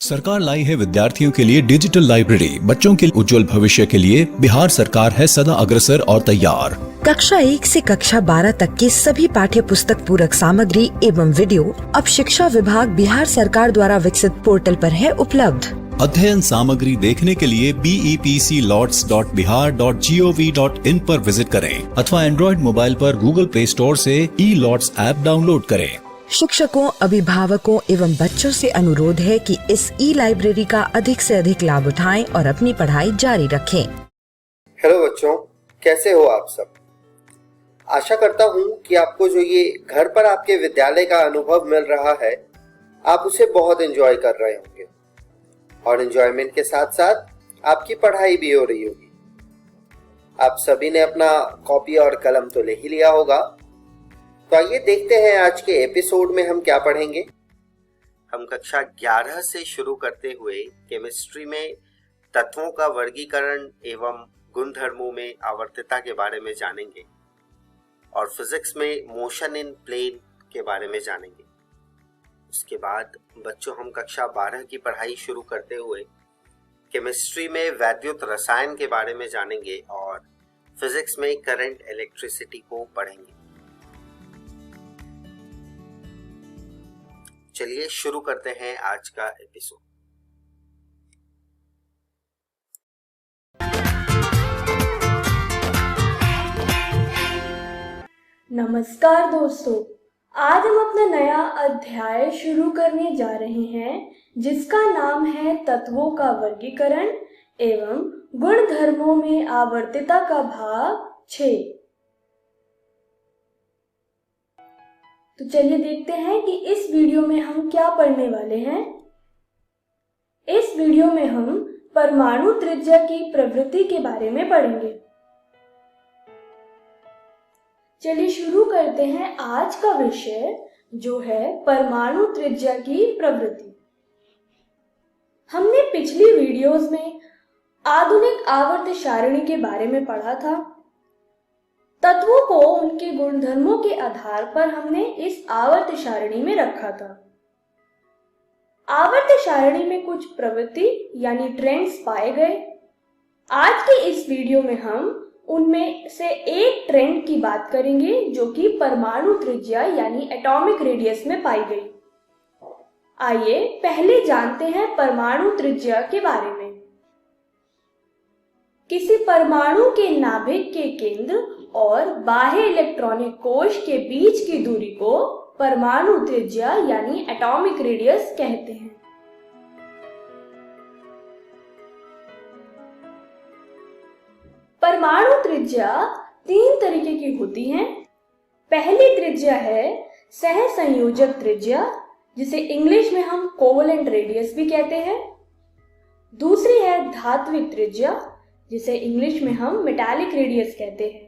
सरकार लाई है विद्यार्थियों के लिए डिजिटल लाइब्रेरी। बच्चों के उज्जवल भविष्य के लिए बिहार सरकार है सदा अग्रसर और तैयार। कक्षा 1 से कक्षा 12 तक की सभी पाठ्य पुस्तक पूरक सामग्री एवं वीडियो अब शिक्षा विभाग बिहार सरकार द्वारा विकसित पोर्टल पर है उपलब्ध। अध्ययन सामग्री देखने के लिए BEPCLOTS.bihar.gov.in पर विजिट करें अथवा एंड्रॉइड मोबाइल पर गूगल प्ले स्टोर से E-LOTS ऐप डाउनलोड करें। शिक्षकों, अभिभावकों एवं बच्चों से अनुरोध है कि इस ई-लाइब्रेरी का अधिक से अधिक लाभ उठाएं और अपनी पढ़ाई जारी रखें। हेलो बच्चों, कैसे हो आप सब? आशा करता हूँ कि आपको जो ये घर पर आपके विद्यालय का अनुभव मिल रहा है, आप उसे बहुत एंजॉय कर रहे होंगे और एंजॉयमेंट के साथ साथ आपकी पढ़ाई भी हो रही होगी। आप सभी ने अपना कॉपी और कलम तो ले ही लिया होगा, तो आइए देखते हैं आज के एपिसोड में हम क्या पढ़ेंगे। हम कक्षा 11 से शुरू करते हुए केमिस्ट्री में तत्वों का वर्गीकरण एवं गुणधर्मों में आवर्तता के बारे में जानेंगे और फिजिक्स में मोशन इन प्लेन के बारे में जानेंगे। उसके बाद बच्चों हम कक्षा 12 की पढ़ाई शुरू करते हुए केमिस्ट्री में वैद्युत रसायन के बारे में जानेंगे और फिजिक्स में करंट इलेक्ट्रिसिटी को पढ़ेंगे। चलिए शुरू करते हैं आज का एपिसोड। नमस्कार दोस्तों, आज हम अपना नया अध्याय शुरू करने जा रहे हैं जिसका नाम है तत्वों का वर्गीकरण एवं गुणधर्मों में आवर्तता का भाग 6। तो चलिए देखते हैं कि इस वीडियो में हम क्या पढ़ने वाले हैं। इस वीडियो में हम परमाणु त्रिज्या की प्रवृत्ति के बारे में पढ़ेंगे। चलिए शुरू करते हैं आज का विषय जो है परमाणु त्रिज्या की प्रवृत्ति। हमने पिछली वीडियोस में आधुनिक आवर्त सारणी के बारे में पढ़ा था। तत्वों को उनके गुणधर्मों के आधार पर हमने इस आवर्त सारणी में रखा था। आवर्त सारणी में कुछ प्रवृत्ति यानी ट्रेंड्स पाए गए। आज के इस वीडियो में हम उनमें से एक ट्रेंड की बात करेंगे जो कि परमाणु त्रिज्या यानी एटॉमिक रेडियस में पाई गई। आइए पहले जानते हैं परमाणु त्रिज्या के बारे में। किसी परमाणु के नाभिक के केंद्र और बाह्य इलेक्ट्रॉनिक कोश के बीच की दूरी को परमाणु त्रिज्या यानी एटॉमिक रेडियस कहते हैं। परमाणु त्रिज्या 3 तरीके की होती हैं। पहली त्रिज्या है सहसंयोजक त्रिज्या, जिसे इंग्लिश में हम कोवेलेंट रेडियस भी कहते हैं। दूसरी है धात्विक त्रिज्या, जिसे इंग्लिश में हम मेटालिक रेडियस कहते हैं।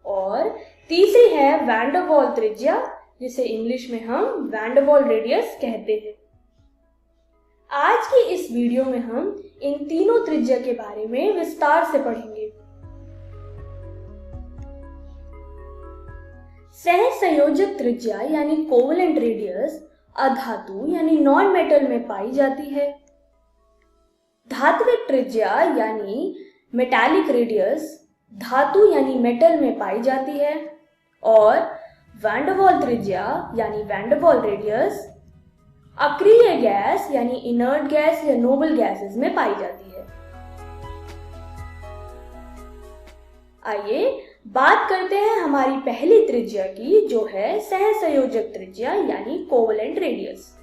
और तीसरी है वैन डर वाल त्रिज्या, जिसे इंग्लिश में हम वैन डर वाल रेडियस कहते हैं। आज की इस वीडियो में हम इन तीनों त्रिज्या के बारे में विस्तार से पढ़ेंगे। सहसंयोजक त्रिज्या यानी कोवेलेंट रेडियस अधातु यानी नॉन मेटल में पाई जाती है। धात्विक त्रिज्या यानी मेटालिक रेडियस धातु यानी मेटल में पाई जाती है। और वैन डर वाल त्रिज्या यानी वैन डर वाल रेडियस अक्रिय गैस यानी इनर्ट गैस या नोबल गैसेस में पाई जाती है। आइए बात करते हैं हमारी पहली त्रिज्या की जो है सहसंयोजक त्रिज्या यानी कोवेलेंट रेडियस।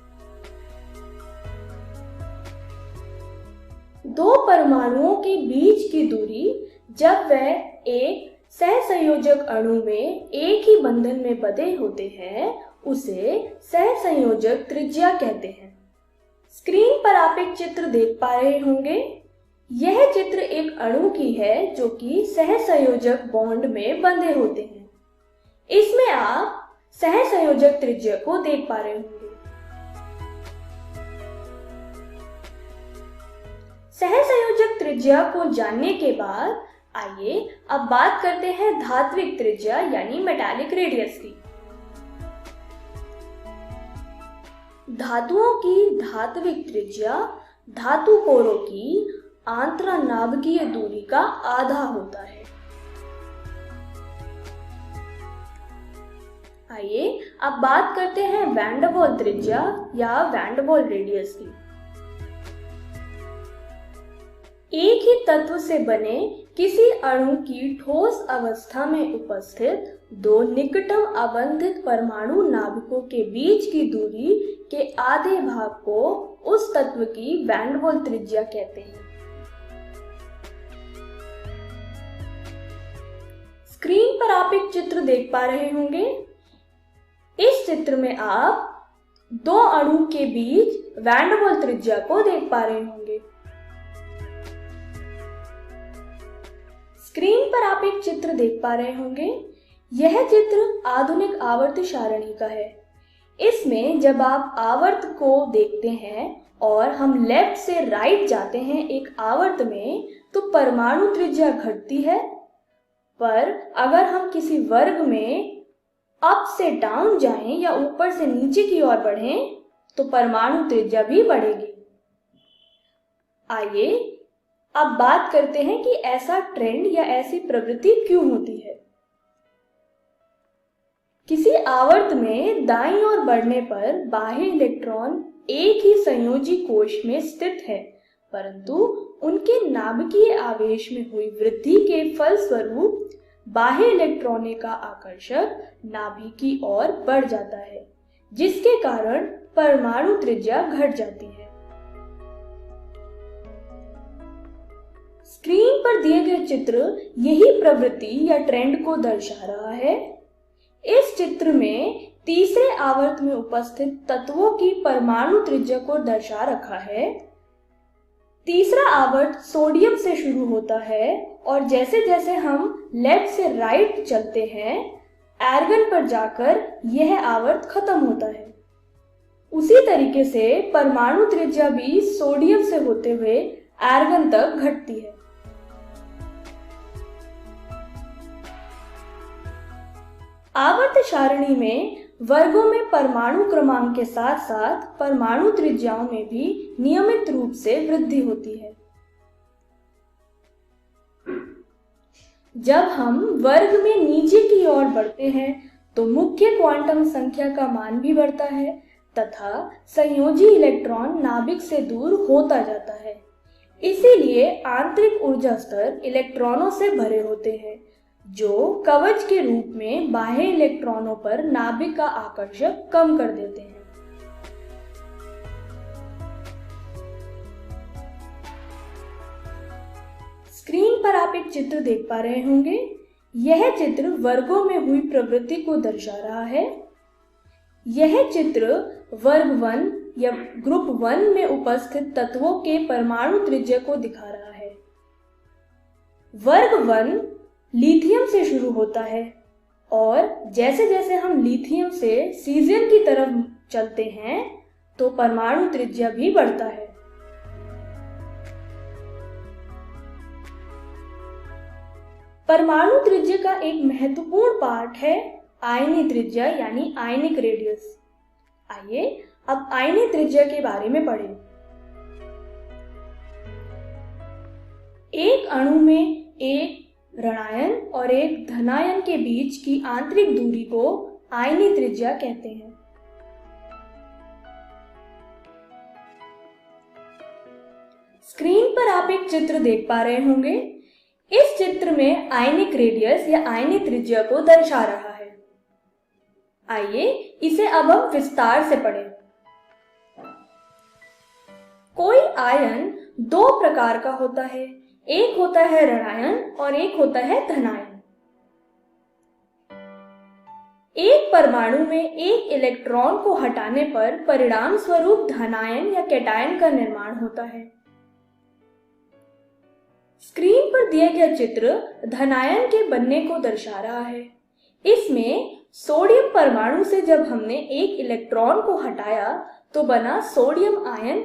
दो परमाणुओं के बीच की दूरी जब वह एक सहसंयोजक अणु में एक ही बंधन में बंधे होते हैं उसे सहसंयोजक त्रिज्या कहते हैं। स्क्रीन पर आप एक चित्र देख पा रहे होंगे। यह चित्र एक अणु की है जो कि सहसंयोजक बॉन्ड में बंधे होते हैं। इसमें आप सहसंयोजक त्रिज्या को देख पा रहे होंगे। सहसंयोजक त्रिज्या को जानने के बाद आइए अब बात करते हैं धात्विक त्रिज्या यानी मेटालिक रेडियस की। धातुओं की धात्विक त्रिज्या धातु कोरों की आंतरनाभिकीय दूरी का आधा होता है। आइए अब बात करते हैं वैन डर वाल त्रिज्या या वैन डर वाल रेडियस की। एक ही तत्व से बने किसी अणु की ठोस अवस्था में उपस्थित दो निकटम अबंधित परमाणु नाभिकों के बीच की दूरी के आधे भाग को उस तत्व की वैन डर वाल त्रिज्या कहते हैं। स्क्रीन पर आप एक चित्र देख पा रहे होंगे। इस चित्र में आप दो अणु के बीच वैन डर वाल त्रिज्या को देख पा रहे होंगे। स्क्रीन पर आप एक चित्र देख पा रहे होंगे। यह चित्र आधुनिक आवर्त सारणी का है। इसमें जब आप आवर्त को देखते हैं और हम लेफ्ट से राइट जाते हैं एक आवर्त में, तो परमाणु त्रिज्या घटती है, पर अगर हम किसी वर्ग में अप से डाउन जाएं या ऊपर से नीचे की ओर बढ़ें तो परमाणु त्रिज्या भी बढ़ेगी। आइए अब बात करते हैं कि ऐसा ट्रेंड या ऐसी प्रवृत्ति क्यों होती है। किसी आवर्त में दाईं ओर बढ़ने पर बाह्य इलेक्ट्रॉन एक ही संयोजी कोश में स्थित है, परंतु उनके नाभिकीय आवेश में हुई वृद्धि के फलस्वरूप बाह्य इलेक्ट्रॉनों का आकर्षक नाभि की ओर बढ़ जाता है, जिसके कारण परमाणु त्रिज्या घट जाती है। स्क्रीन पर दिए गए चित्र यही प्रवृत्ति या ट्रेंड को दर्शा रहा है। इस चित्र में तीसरे आवर्त में उपस्थित तत्वों की परमाणु त्रिज्या को दर्शा रखा है। तीसरा आवर्त सोडियम से शुरू होता है और जैसे जैसे हम लेफ्ट से राइट चलते हैं, आर्गन पर जाकर यह आवर्त खत्म होता है। उसी तरीके से परमाणु त्रिज्या भी सोडियम से होते हुए आर्गन तक घटती है। आवर्त सारणी में वर्गों में परमाणु क्रमांक के साथ साथ परमाणु त्रिज्याओं में भी नियमित रूप से वृद्धि होती है। जब हम वर्ग में नीचे की ओर बढ़ते हैं तो मुख्य क्वांटम संख्या का मान भी बढ़ता है तथा संयोजी इलेक्ट्रॉन नाभिक से दूर होता जाता है। इसीलिए आंतरिक ऊर्जा स्तर इलेक्ट्रॉनों से भरे होते हैं, जो कवच के रूप में बाह्य इलेक्ट्रॉनों पर नाभिक का आकर्षण कम कर देते हैं। स्क्रीन पर आप एक चित्र देख पा रहे होंगे। यह चित्र वर्गों में हुई प्रवृत्ति को दर्शा रहा है। यह चित्र वर्ग 1 या ग्रुप 1 में उपस्थित तत्वों के परमाणु त्रिज्या को दिखा रहा है। वर्ग 1 लिथियम से शुरू होता है और जैसे जैसे हम लिथियम से सीजियम की तरफ चलते हैं तो परमाणु त्रिज्या भी बढ़ता है। परमाणु त्रिज्या का एक महत्वपूर्ण पार्ट है आयनी त्रिज्या यानी आयनिक रेडियस। आइए अब आयनी त्रिज्या के बारे में पढ़ें। एक अणु में एक ऋणायन और एक धनायन के बीच की आंतरिक दूरी को आयनी त्रिज्या कहते हैं। स्क्रीन पर आप एक चित्र देख पा रहे होंगे। इस चित्र में आयनिक रेडियस या आयनी त्रिज्या को दर्शा रहा है। आइए इसे अब हम विस्तार से पढ़ें। कोई आयन दो प्रकार का होता है, एक होता है ऋणायन और एक होता है धनायन। एक परमाणु में एक इलेक्ट्रॉन को हटाने पर परिणाम स्वरूप धनायन या कैटायन का निर्माण होता है। स्क्रीन पर दिया गया चित्र धनायन के बनने को दर्शा रहा है। इसमें सोडियम परमाणु से जब हमने एक इलेक्ट्रॉन को हटाया तो बना सोडियम आयन।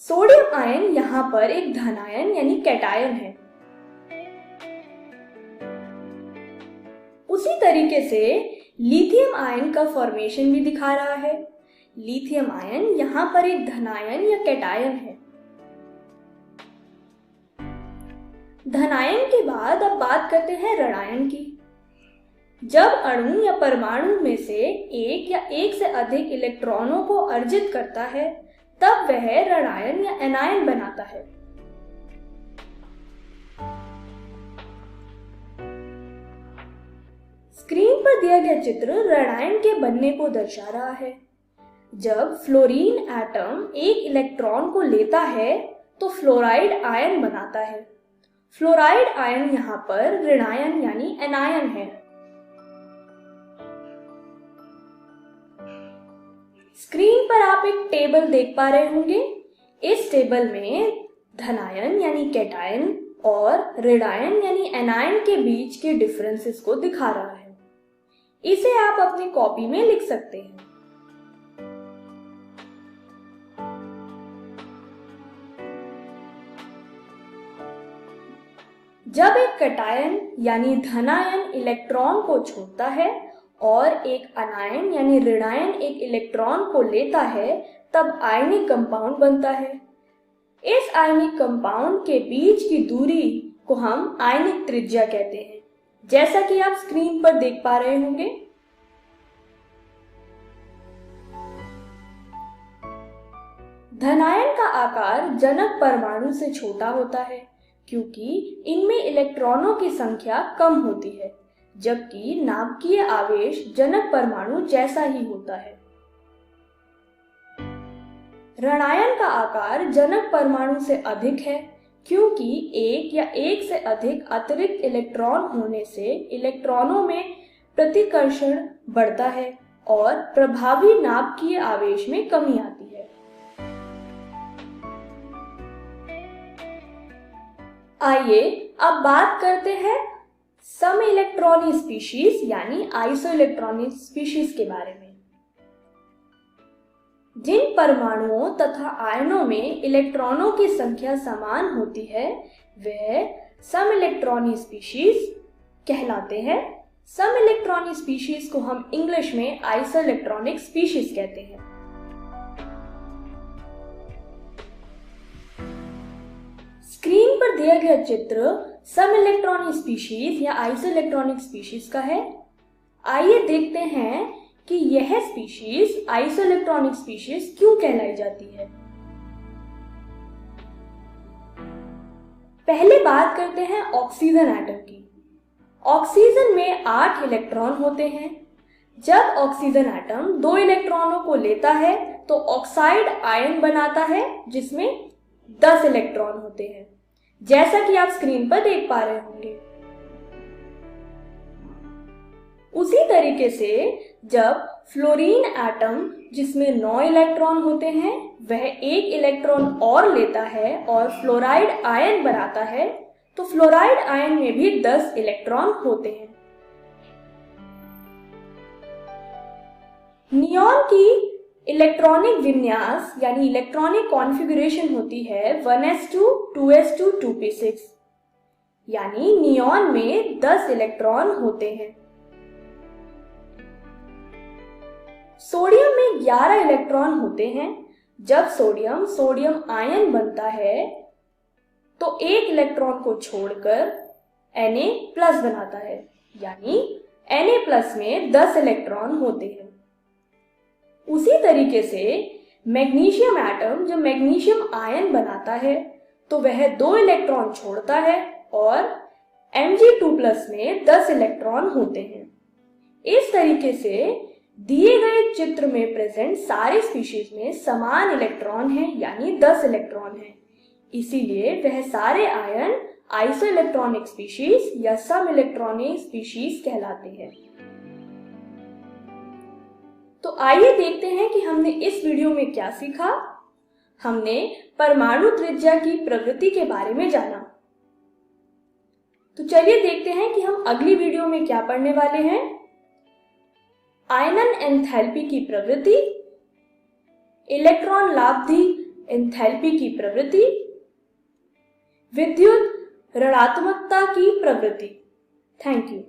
सोडियम आयन यहाँ पर एक धनायन यानी कैटायन है। उसी तरीके से लिथियम आयन का फॉर्मेशन भी दिखा रहा है। लिथियम आयन यहाँ पर एक धनायन या कैटायन है। धनायन के बाद अब बात करते हैं ऋणायन की। जब अणु या परमाणु में से एक या एक से अधिक इलेक्ट्रॉनों को अर्जित करता है तब वह ऋणायन या एनायन बनाता है। स्क्रीन पर दिया गया चित्र ऋणायन के बनने को दर्शा रहा है। जब फ्लोरीन एटम एक इलेक्ट्रॉन को लेता है तो फ्लोराइड आयन बनाता है। फ्लोराइड आयन यहाँ पर ऋणायन यानी एनायन है। स्क्रीन पर आप एक टेबल देख पा रहे होंगे। इस टेबल में धनायन यानी कैटायन और ऋणायन यानी एनायन के बीच के डिफरेंसेस को दिखा रहा है। इसे आप अपनी कॉपी में लिख सकते हैं। जब एक कैटायन यानी धनायन इलेक्ट्रॉन को छोड़ता है और एक अनायन यानी ऋणायन एक इलेक्ट्रॉन को लेता है तब आयनिक कंपाउंड बनता है। इस आयनिक कंपाउंड के बीच की दूरी को हम आयनिक त्रिज्या कहते हैं, जैसा कि आप स्क्रीन पर देख पा रहे होंगे। धनायन का आकार जनक परमाणु से छोटा होता है क्योंकि इनमें इलेक्ट्रॉनों की संख्या कम होती है, जबकि नाभिकीय आवेश जनक परमाणु जैसा ही होता है। ऋणायन का आकार जनक परमाणु से अधिक है क्योंकि एक या एक से अधिक अतिरिक्त इलेक्ट्रॉन होने से इलेक्ट्रॉनों में प्रतिकर्षण बढ़ता है और प्रभावी नाभिकीय आवेश में कमी आती है। आइए अब बात करते हैं सम इलेक्ट्रॉनिक स्पीशीज यानी आइसोइलेक्ट्रॉनिक स्पीशीज के बारे में। जिन परमाणुओं तथा आयनों में इलेक्ट्रॉनों की संख्या समान होती है वह सम इलेक्ट्रॉनिक स्पीशीज कहलाते हैं। सम इलेक्ट्रॉनिक स्पीशीज को हम इंग्लिश में आइसोइलेक्ट्रॉनिक स्पीशीज कहते हैं। स्क्रीन पर दिया गया चित्र सम इलेक्ट्रॉनिक स्पीशीज या आइसोइलेक्ट्रॉनिक स्पीशीज का है। आइए देखते हैं कि यह स्पीशीज आइसोइलेक्ट्रॉनिक स्पीशीज क्यों कहलाई जाती है। पहले बात करते हैं ऑक्सीजन एटम की। ऑक्सीजन में 8 इलेक्ट्रॉन होते हैं। जब ऑक्सीजन एटम 2 इलेक्ट्रॉनों को लेता है तो ऑक्साइड आयन बनाता है जिसमें 10 इलेक्ट्रॉन होते हैं, जैसा कि आप स्क्रीन पर देख पा रहे होंगे। उसी तरीके से जब फ्लोरीन एटम जिसमें 9 इलेक्ट्रॉन होते हैं वह 1 इलेक्ट्रॉन और लेता है और फ्लोराइड आयन बनाता है तो फ्लोराइड आयन में भी 10 इलेक्ट्रॉन होते हैं। नियॉन की इलेक्ट्रॉनिक विन्यास यानी इलेक्ट्रॉनिक कॉन्फ़िगरेशन होती है 1s2 2s2 2p6 यानी नियॉन में 10 इलेक्ट्रॉन होते हैं। सोडियम में 11 इलेक्ट्रॉन होते हैं। जब सोडियम सोडियम आयन बनता है तो 1 इलेक्ट्रॉन को छोड़कर Na+ बनाता है, यानी Na+ में 10 इलेक्ट्रॉन होते हैं। उसी तरीके से मैग्नीशियम एटम जब मैग्नीशियम आयन बनाता है तो वह 2 इलेक्ट्रॉन छोड़ता है और Mg2+ में 10 इलेक्ट्रॉन होते हैं। इस तरीके से दिए गए चित्र में प्रेजेंट सारे स्पीशीज में समान इलेक्ट्रॉन हैं, यानी 10 इलेक्ट्रॉन हैं। इसीलिए वह सारे आयन आइसोइलेक्ट्रॉनिक स्पीशीज या सम इलेक्ट्रॉनिक स्पीशीज कहलाते हैं। तो आइए देखते हैं कि हमने इस वीडियो में क्या सीखा। हमने परमाणु त्रिज्या की प्रवृत्ति के बारे में जाना। तो चलिए देखते हैं कि हम अगली वीडियो में क्या पढ़ने वाले हैं। आयनन एंथैल्पी की प्रवृत्ति, इलेक्ट्रॉन लाब्धी एंथैल्पी की प्रवृत्ति, विद्युत ऋणात्मकता की प्रवृत्ति। Thank you.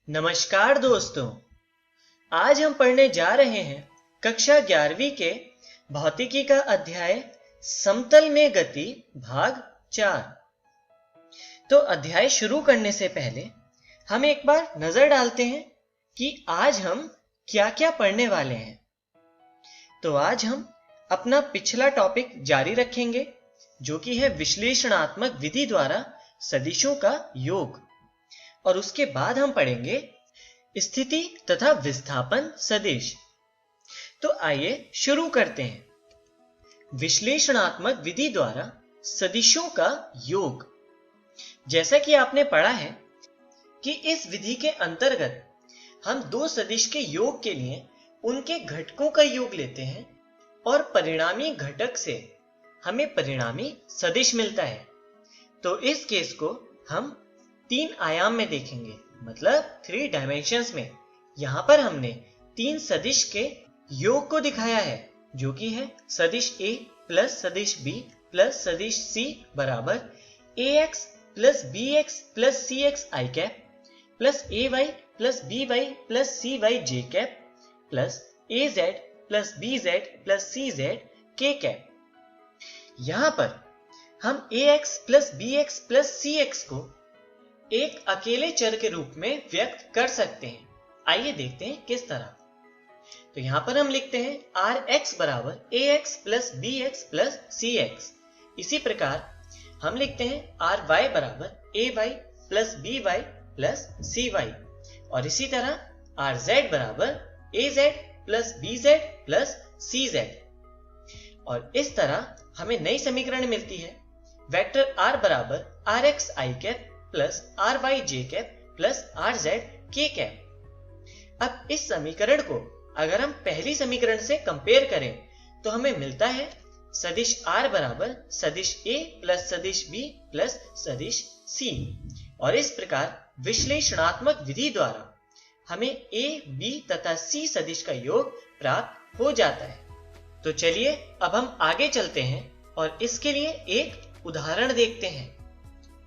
नमस्कार दोस्तों, आज हम पढ़ने जा रहे हैं कक्षा 11वीं के भौतिकी का अध्याय समतल में गति भाग 4। तो अध्याय शुरू करने से पहले हम एक बार नजर डालते हैं कि आज हम क्या क्या पढ़ने वाले हैं। तो आज हम अपना पिछला टॉपिक जारी रखेंगे जो कि है विश्लेषणात्मक विधि द्वारा सदिशों का योग, और उसके बाद हम पढ़ेंगे स्थिति तथा विस्थापन सदिश। तो आइए शुरू करते हैं। विश्लेषणात्मक विधि द्वारा सदिशों का योग। जैसा कि आपने पढ़ा है कि इस विधि के अंतर्गत हम दो सदिश के योग के लिए उनके घटकों का योग लेते हैं और परिणामी घटक से हमें परिणामी सदिश मिलता है। तो इस केस को हम 3 आयाम में देखेंगे, मतलब 3 डायमेंशंस में। यहां पर हमने 3 सदिश के योग को दिखाया है जो कि है सदिश A प्लस सदिश B प्लस सदिश C बराबर AX plus BX plus CX I cap plus AY plus BY plus CY J cap plus AZ plus BZ plus CZ K cap. यहां पर हम AX plus BX plus CX को एक अकेले चर के रूप में व्यक्त कर सकते हैं। आइए देखते हैं किस तरह। तो यहां पर हम लिखते हैं Rx बराबर AX plus BX plus CX। इसी प्रकार हम लिखते हैं Ry बराबर AY plus BY plus CY, और इसी तरह Rz बराबर AZ plus BZ plus CZ। और इस तरह हमें नई समीकरण मिलती है वेक्टर R बराबर Rx I cap plus Ry J cap plus Rz K cap. अब इस समीकरण को अगर हम पहली समीकरण से कंपेयर करें तो हमें मिलता है सदिश R बराबर सदिश A प्लस सदिश B प्लस सदिश C, और इस प्रकार विश्लेषणात्मक विधि द्वारा हमें A, B तथा C सदिश का योग प्राप्त हो जाता है। तो चलिए अब हम आगे चलते हैं और इसके लिए एक उदाहरण देखते हैं।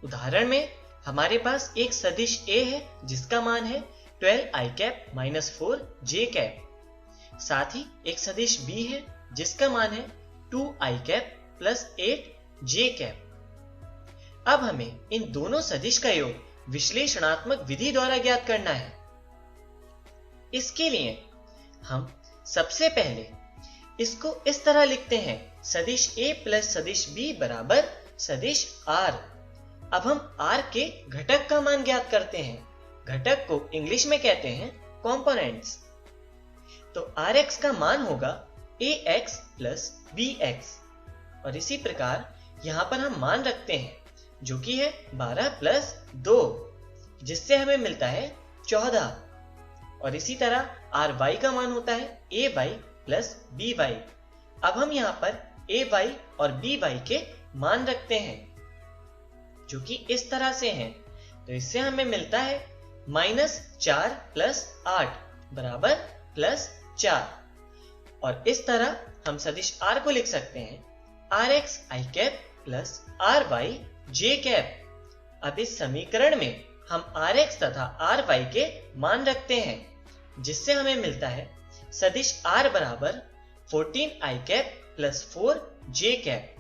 उदाहरण में हमारे पास एक सदिश A है जिसका मान है 12i cap minus 4j cap. साथ ही एक सदिश B है जिसका मान है 2i cap plus 8j cap. अब हमें इन दोनों सदिश का योग विश्लेषणात्मक विधि द्वारा ज्ञात करना है। इसके लिए हम सबसे पहले इसको इस तरह लिखते हैं सदिश A प्लस सदिश B बराबर सदिश R। अब हम R के घटक का मान ज्ञात करते हैं। घटक को इंग्लिश में कहते हैं कंपोनेंट्स। तो Rx का मान होगा AX प्लस BX, और इसी प्रकार यहां पर हम मान रखते हैं जो कि है 12 प्लस 2, जिससे हमें मिलता है 14। और इसी तरह Ry का मान होता है AY प्लस BY। अब हम यहाँ पर AY और BY के मान रखते हैं जो कि इस तरह से हैं। तो इससे हमें मिलता है -4 प्लस 8 बराबर प्लस 4, और इस तरह हम सदिश R को लिख सकते हैं Rx I cap plus Ry J cap. अब इस समीकरण में हम Rx तथा Ry के मान रखते हैं जिससे हमें मिलता है सदिश R बराबर 14i cap plus 4j cap.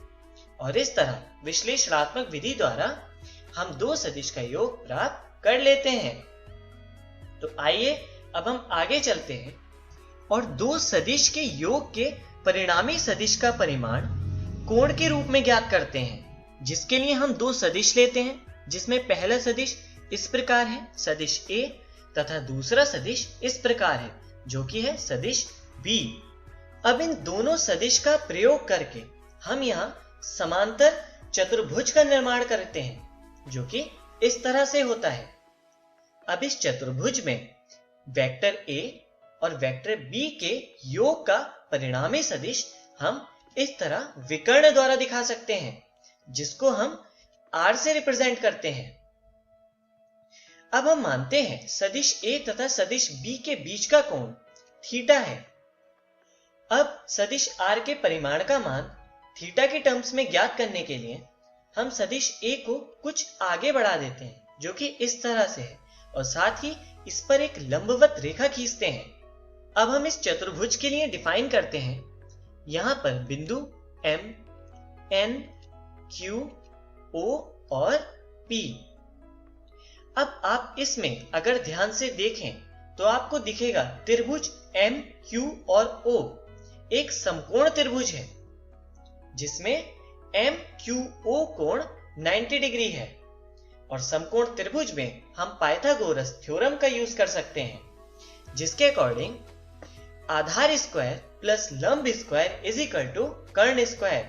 और इस तरह विश्लेषणात्मक विधि द्वारा हम दो सदिश का योग प्राप्त कर लेते हैं। तो आइए अब हम आगे चलते हैं और दो सदिश के योग के परिणामी सदिश का परिमाण कोण के रूप में ज्ञात करते हैं, जिसके लिए हम दो सदिश लेते हैं जिसमें पहला सदिश इस प्रकार है सदिश A तथा दूसरा सदिश इस प्रकार है जो कि है सदिश B। अब इन दोनों सदिश का प्रयोग करके हम यहाँ समांतर चतुर्भुज का निर्माण करते हैं जो कि इस तरह से होता है। अब इस चतुर्भुज में वेक्टर A और वेक्टर B के योग का परिणामी सदिश हम इस तरह विकर्ण द्वारा दिखा सकते हैं जिसको हम R से रिप्रेजेंट करते हैं। अब हम मानते हैं सदिश A तथा सदिश B के बीच का कोण थीटा है। अब सदिश R के परिमाण का मान थीटा के टर्म्स में ज्ञात करने के लिए हम सदिश A को कुछ आगे बढ़ा देते हैं जो कि इस तरह से है, और साथ ही इस पर एक लंबवत रेखा खींचते हैं। अब हम इस चतुर्भुज के लिए डिफाइन करते हैं। यहां पर बिंदु M, N, Q, O और P। अब आप इसमें अगर ध्यान से देखें तो आपको दिखेगा त्रिभुज M, Q और O एक समकोण त्रिभुज है जिसमें M, Q, O कोण 90 डिग्री है। और समकोण त्रिभुज में हम पाइथागोरस थ्योरम का यूज कर सकते हैं जिसके अकॉर्डिंग आधार स्क्वायर प्लस लंब स्क्वायर इज इक्वल टू कर्ण स्क्वायर,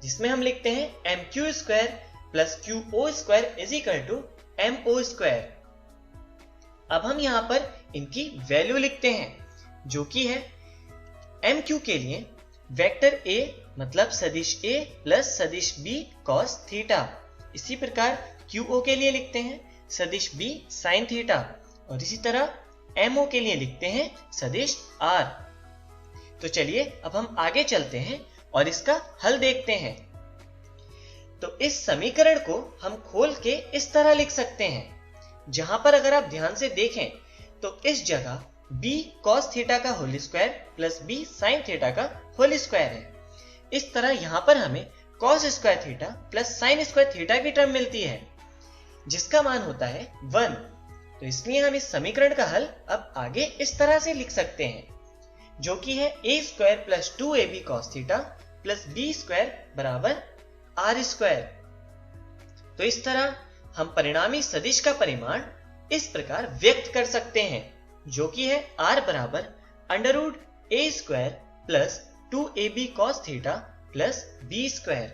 जिसमें हम लिखते हैं MQ square plus QO square is equal to MO square. अब हम यहां पर इनकी वैल्यू लिखते हैं जो कि है MQ के लिए वेक्टर A मतलब सदिश A प्लस सदिश B cos थीटा। इसी प्रकार QO के लिए लिखते हैं सदिश B sin थीटा और इसी तरह MO के लिए लिखते हैं सदिश R। तो चलिए अब हम आगे चलते हैं और इसका हल देखते हैं। तो इस समीकरण को हम खोल के इस तरह लिख सकते हैं, जहां पर अगर आप ध्यान से देखें तो इस जगह B cos थीटा का whole square plus B sin theta का होल स्क्वायर है। इस तरह यहां पर हमें cos square theta plus sin square theta की टर्म मिलती है जिसका मान होता है 1। तो इसलिए हम इस समीकरण का हल अब आगे इस तरह से लिख सकते हैं जो कि है a square plus 2ab cos theta plus b square बराबर r स्क्वायर। तो इस तरह हम परिणामी सदिश का परिमाण इस प्रकार व्यक्त कर सकते हैं जो कि है r बराबर under root a square plus 2ab cos theta plus b square,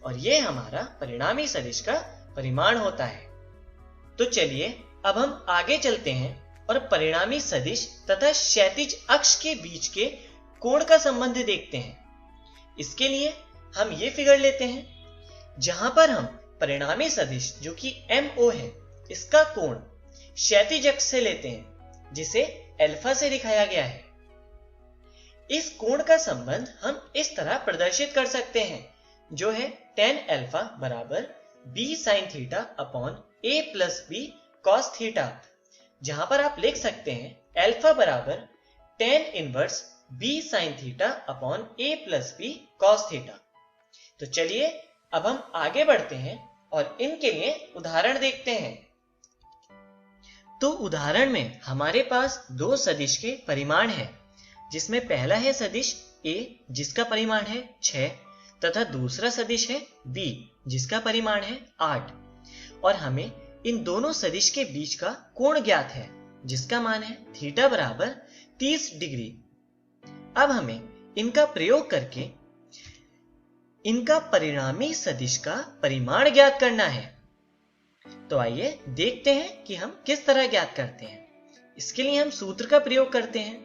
और ये हमारा परिणामी सदिश का परिमाण होता है। तो चलिए अब हम आगे चलते हैं और परिणामी सदिश तथा क्षैतिज अक्ष के बीच के कोण का संबंध देखते हैं। इसके लिए हम ये फिगर लेते हैं जहां पर हम परिणामी सदिश जो कि MO है इसका कोण क्षैतिज अक्ष से लेते हैं जिसे अल्फा से दिखाया गया है। इस कोण का संबंध हम इस तरह प्रदर्शित कर सकते हैं जो है tan अल्फा बराबर b sin theta upon a plus b cos theta, जहां पर आप लिख सकते हैं अल्फा बराबर tan inverse b sin theta upon a plus b cos theta. तो चलिए अब हम आगे बढ़ते हैं और इनके लिए उदाहरण देखते हैं। तो उदाहरण में हमारे पास दो सदिश के परिमाण है, जिसमें पहला है सदिश a जिसका परिमाण है 6 तथा दूसरा सदिश है b जिसका परिमाण है 8, और हमें इन दोनों सदिश के बीच का कोण ज्ञात है जिसका मान है थीटा बराबर 30 डिग्री। अब हमें इनका प्रयोग करके इनका परिणामी सदिश का परिमाण ज्ञात करना है। तो आइए देखते हैं कि हम किस तरह ज्ञात करते हैं। इसके लिए हम सूत्र का प्रयोग करते हैं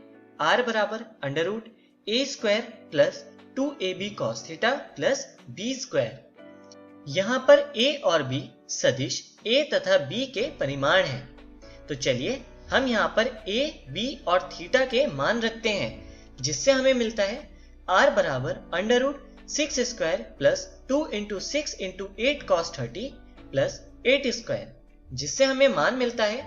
r बराबर under root a square plus 2ab cos theta plus b square. यहां पर a और b सदिश a तथा b के परिमाण हैं। तो चलिए हम यहां पर a, b और थीटा के मान रखते हैं जिससे हमें मिलता है r बराबर under root 6 square plus 2 into 6 into 8 cos 30 plus 8 square, जिससे हमें मान मिलता है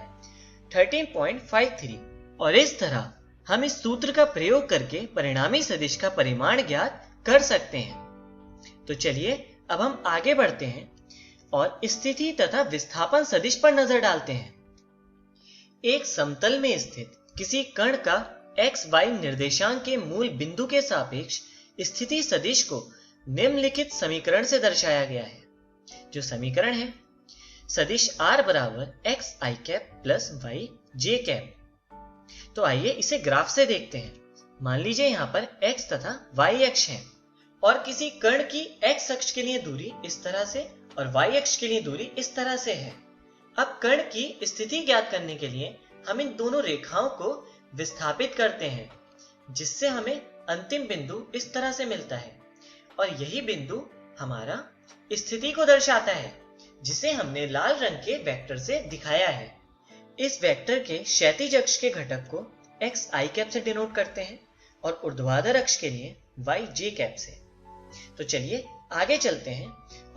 13.53। और इस तरह हम इस सूत्र का प्रयोग करके परिणामी सदिश का परिमाण ज्ञात कर सकते हैं। तो चलिए अब हम आगे बढ़ते हैं और स्थिति तथा विस्थापन सदिश पर नजर डालते हैं। एक समतल में स्थित किसी कण का x y निर्देशांक के मूल बिंदु के सापेक्ष स्थिति सदिश को निम्नलिखित समीकरण से दर्शाया गया है, जो समीकरण है सदिश r बराबर x i cap plus y j cap. तो आइए इसे ग्राफ से देखते हैं। मान लीजिए यहाँ पर x तथा y अक्ष है और किसी कण की x अक्ष के लिए दूरी इस तरह से और y अक्ष के लिए दूरी इस तरह से है। अब कण की स्थिति ज्ञात करने के लिए हम इन दोनों रेखाओं को विस्थापित करते हैं, जिससे हमें अंतिम बिंदु इस तरह से मिलता है, और यही बिंदु हमारा स्थिति को दर्शाता है, जिसे हमने लाल रंग के वेक्टर से दिखाया है। इस वेक्टर के क्षैतिज अक्ष के घटक को x i कैप से डिनोट करते हैं और ऊर्ध्वाधर अक्ष के लिए y j कैप से। तो चलिए आगे चलते हैं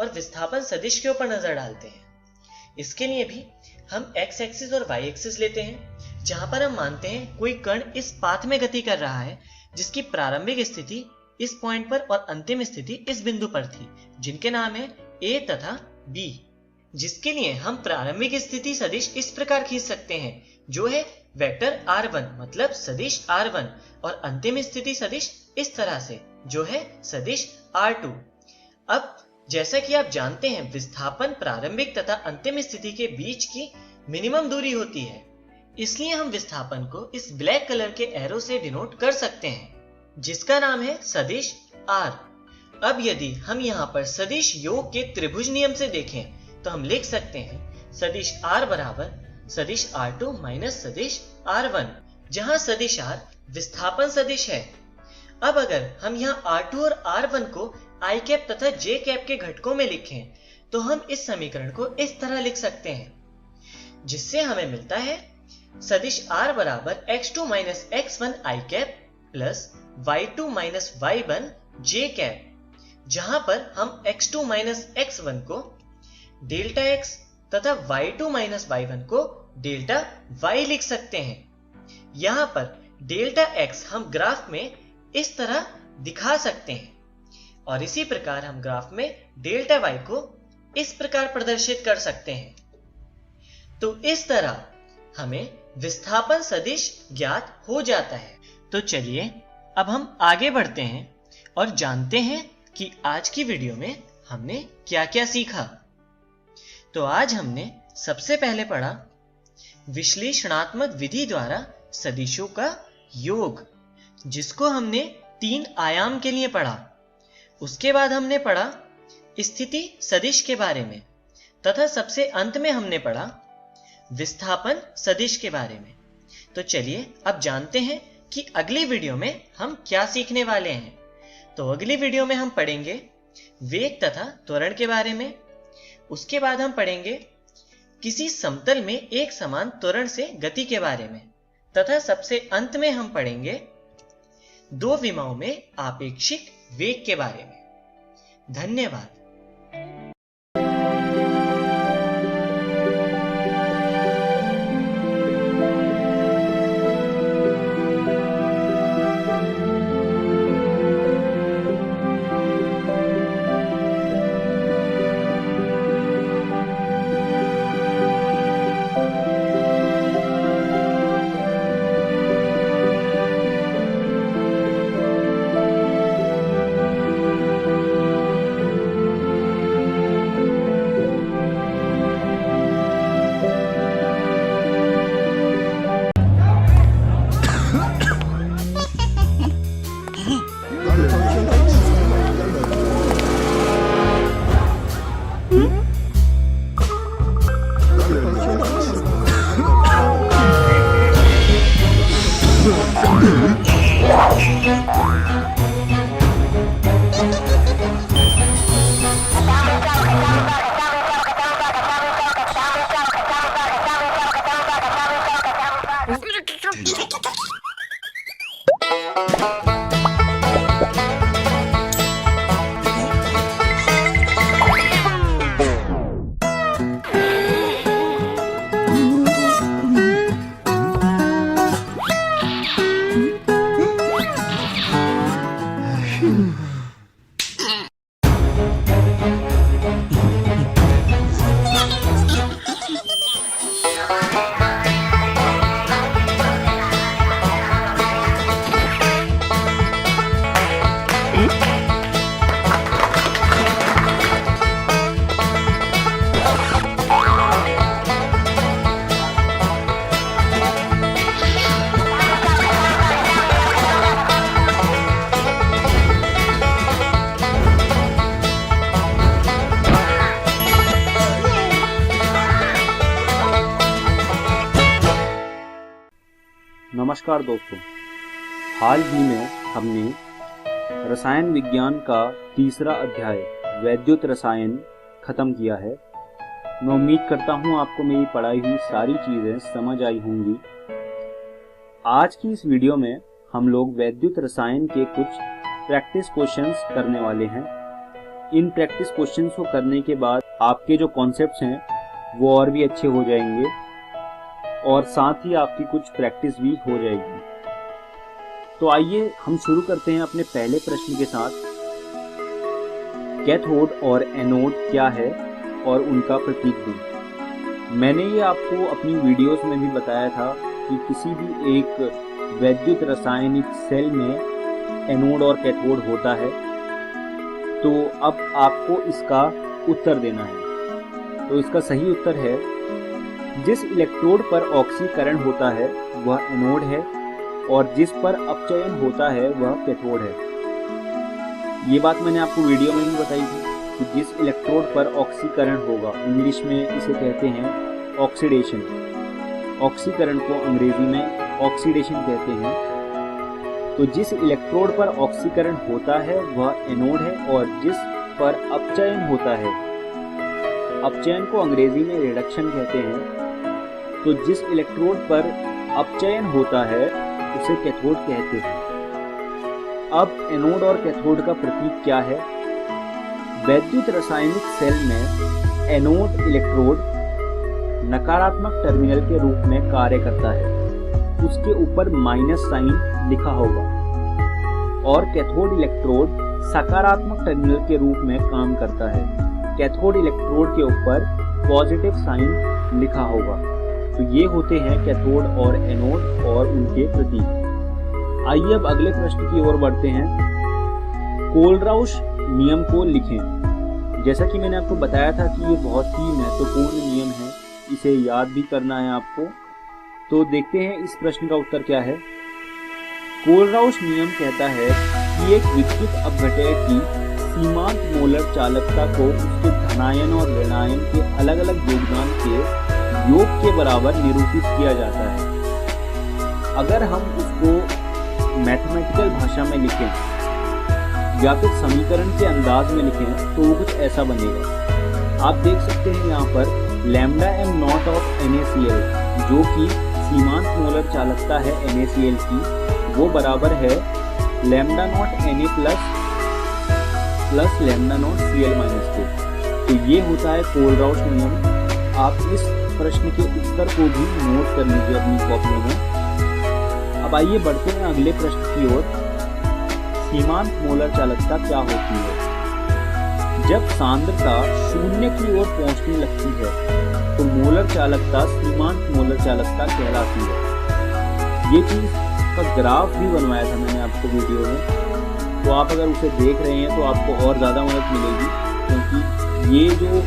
और विस्थापन सदिश के ऊपर नजर डालते हैं। इसके लिए भी हम x एक्सिस और y एक्सिस लेते हैं, जहां पर हम मानते हैं कोई कण इस पाथ में गति कर रहा है जिसकी प्रारंभिक स्थिति इस पॉइंट पर और अंतिम स्थिति इस बिंदु पर थी, जिनके नाम है A तथा B, जिसके लिए हम प्रारंभिक स्थिति सदिश इस प्रकार खींच सकते हैं, जो है वेक्टर r1 मतलब सदिश r1, और अंतिम स्थिति सदिश इस तरह से, जो है सदिश r2। अब जैसा कि आप जानते हैं, विस्थापन प्रारंभिक तथा अंतिम स्थिति के बीच की मिनिमम दूरी होती है, इसलिए हम विस्थापन को इस ब्लैक कलर के एरो से डिनोट कर सकते हैं, जिसका नाम है सदिश r। अब यदि हम यहाँ पर सदिश योग के त्रिभुज नियम से देखें तो हम लिख सकते हैं सदिश r बराबर सदिश r2 माइनस सदिश r1, जहां सदिश r विस्थापन सदिश है। अब अगर हम यहाँ r2 और r1 को i कैप तथा j कैप के घटकों में लिखें तो हम इस समीकरण को इस तरह लिख सकते हैं, जिससे हमें मिलता है सदिश r बराबर x2 minus x1 i cap plus y2 minus y1 j cap, जहां पर हम x2 माइनस x1 को डेल्टा x तथा y2 माइनस y1 को डेल्टा y लिख सकते हैं। यहां पर डेल्टा x हम ग्राफ में इस तरह दिखा सकते हैं, और इसी प्रकार हम ग्राफ में डेल्टा y को इस प्रकार प्रदर्शित कर सकते हैं। तो इस तरह हमें विस्थापन सदिश ज्ञात हो जाता है। तो चलिए अब हम आगे बढ़ते हैं और जानते हैं कि आज की वीडियो में हमने क्या क्या सीखा। तो आज हमने सबसे पहले पढ़ा विश्लेषणात्मक विधि द्वारा सदिशों का योग, जिसको हमने 3 आयाम के लिए पढ़ा। उसके बाद हमने पढ़ा स्थिति सदिश के बारे में, तथा सबसे अंत में हमने पढ़ा विस्थापन सदिश के बारे में। तो चलिए अब जानते हैं कि अगली वीडियो में हम क्या सीखने वाले हैं। तो अगली वीडियो में हम पढ़ेंगे वेग तथा त्वरण के बारे में। उसके बाद हम पढ़ेंगे किसी समतल में एक समान त्वरण से गति के बारे में, तथा सबसे अंत में हम पढ़ेंगे 2 विमाओं में आपेक्षिक वेग के बारे में। धन्यवाद। नमस्कार दोस्तों, हाल ही में हमने रसायन विज्ञान का तीसरा अध्याय वैद्युत रसायन खत्म किया है। मैं उम्मीद करता हूँ आपको मेरी पढ़ाई हुई सारी चीज़ें समझ आई होंगी। आज की इस वीडियो में हम लोग वैद्युत रसायन के कुछ प्रैक्टिस क्वेश्चंस करने वाले हैं। इन प्रैक्टिस क्वेश्चंस को करने के बाद आपके जो कॉन्सेप्ट्स हैं वो और भी अच्छे हो जाएंगे और साथ ही आपकी कुछ प्रैक्टिस भी हो जाएगी। तो आइए हम शुरू करते हैं अपने पहले प्रश्न के साथ। कैथोड और एनोड क्या है और उनका प्रतीक गुण। मैंने ये आपको अपनी वीडियोस में भी बताया था कि किसी भी एक वैद्युत रासायनिक सेल में एनोड और कैथोड होता है। तो अब आपको इसका उत्तर देना है। तो इसका सही उत्तर है, जिस इलेक्ट्रोड पर ऑक्सीकरण होता है वह एनोड है और जिस पर अपचयन होता है वह कैथोड है। ये बात मैंने आपको वीडियो में भी बताई थी कि जिस इलेक्ट्रोड पर ऑक्सीकरण होगा, इंग्लिश में इसे कहते हैं ऑक्सीडेशन। ऑक्सीकरण को अंग्रेजी में ऑक्सीडेशन कहते हैं। तो जिस इलेक्ट्रोड पर ऑक्सीकरण होता है वह एनोड है और जिस पर अपचयन होता है, अपचयन को अंग्रेजी में रिडक्शन कहते हैं, तो जिस इलेक्ट्रोड पर अपचयन होता है उसे कैथोड कहते हैं। अब एनोड और कैथोड का प्रतीक क्या है। वैद्युत रासायनिक सेल में एनोड इलेक्ट्रोड नकारात्मक टर्मिनल के रूप में कार्य करता है, उसके ऊपर माइनस साइन लिखा होगा, और कैथोड इलेक्ट्रोड सकारात्मक टर्मिनल के रूप में काम करता है, कैथोड इलेक्ट्रोड के ऊपर पॉजिटिव साइन लिखा होगा। तो ये होते हैं कैथोड और एनोड और उनके प्रतीक। आइए अब अगले प्रश्न की ओर बढ़ते हैं। कोलराउश नियम को लिखें। जैसा कि मैंने आपको बताया था कि ये बहुत ही महत्वपूर्ण नियम है, इसे याद भी करना है आपको। तो देखते हैं इस प्रश्न का उत्तर क्या है। कोलराउश नियम कहता है कि एक विद्युत अपघटय की सीमांत मोलर चालकता को उसके धनायन और ऋणायन के अलग अलग योगदान के योग के बराबर निरूपित किया जाता है। अगर हम उसको मैथमेटिकल भाषा में लिखें या फिर समीकरण के अंदाज में लिखें तो वो कुछ ऐसा बनेगा। आप देख सकते हैं यहाँ पर lambda am not of NaCl, जो कि सीमांत मोलर चालकता है NaCl की, वो बराबर है lambda naught Na plus lambda naught Cl minus के। तो ये होता है कोलराउश नियम। आप इस प्रश्न के उत्तर को भी नोट कर लीजिए अपनी कॉपियों में। अब आइए बढ़ते हैं अगले प्रश्न की ओर। सीमांत मोलर चालकता क्या होती है। जब सांद्रता शून्य की ओर पहुंचने लगती है तो मोलर चालकता सीमांत मोलर चालकता कहलाती है। ये चीज का ग्राफ भी बनवाया था मैंने आपको वीडियो में, तो आप अगर उसे देख रहे हैं तो आपको और ज़्यादा मदद मिलेगी, क्योंकि ये जो